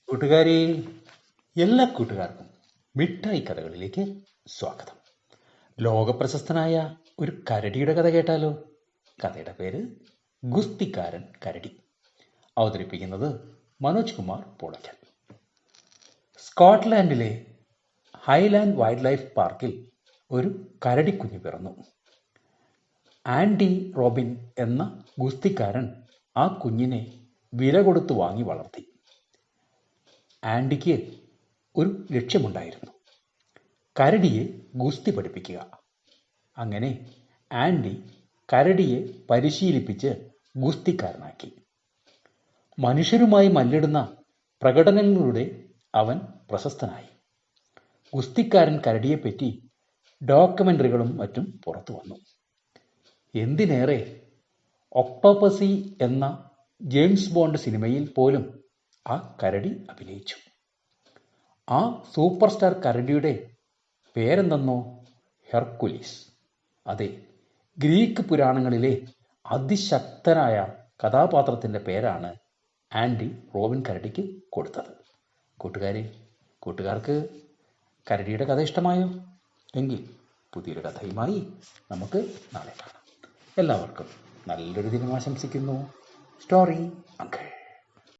കൂട്ടുകാരെ, എല്ലാ കൂട്ടുകാർക്കും മിഠായി കഥകളിലേക്ക് സ്വാഗതം. ലോകപ്രശസ്തനായ ഒരു കരടിയുടെ കഥ കേട്ടാലോ? കഥയുടെ പേര് ഗുസ്തിക്കാരൻ കരടി. അവതരിപ്പിക്കുന്നത് മനോജ് കുമാർ പൂളയ്ക്കൽ. സ്കോട്ട്ലാൻഡിലെ ഹൈലാൻഡ് വൈൽഡ് ലൈഫ് പാർക്കിൽ ഒരു കരടിക്കുഞ്ഞ് പിറന്നു. ആൻഡി റോബിൻ എന്ന ഗുസ്തിക്കാരൻ ആ കുഞ്ഞിനെ വില കൊടുത്തു വാങ്ങി വളർത്തി. ആൻഡിക്ക് ഒരു ലക്ഷ്യമുണ്ടായിരുന്നു: കരടിയെ ഗുസ്തി പഠിപ്പിക്കുക. അങ്ങനെ ആൻഡി കരടിയെ പരിശീലിപ്പിച്ച് ഗുസ്തിക്കാരനാക്കി. മനുഷ്യരുമായി മല്ലിടുന്ന പ്രകടനങ്ങളുടെ അവൻ പ്രശസ്തനായി. ഗുസ്തിക്കാരൻ കരടിയെപ്പറ്റി ഡോക്യുമെന്ററികളും മറ്റും പുറത്തു വന്നു. എന്തിനേറെ, ഒക്ടോപ്പസി എന്ന ജെയിംസ് ബോണ്ട് സിനിമയിൽ പോലും ആ കരടി അഭിനയിച്ചു. ആ സൂപ്പർ സ്റ്റാർ കരടിയുടെ പേരെന്തെന്നോ? ഹെർക്കുലീസ്. അതെ, ഗ്രീക്ക് പുരാണങ്ങളിലെ അതിശക്തനായ കഥാപാത്രത്തിൻ്റെ പേരാണ് ആൻഡി റോബിൻ കരടിക്ക് കൊടുത്തത്. കൂട്ടുകാർക്ക് കരടിയുടെ കഥ ഇഷ്ടമായോ? എങ്കിൽ പുതിയൊരു കഥയുമായി നമുക്ക് നാളെ കാണാം. എല്ലാവർക്കും നല്ലൊരു ദിനം ആശംസിക്കുന്നു. Story uncle.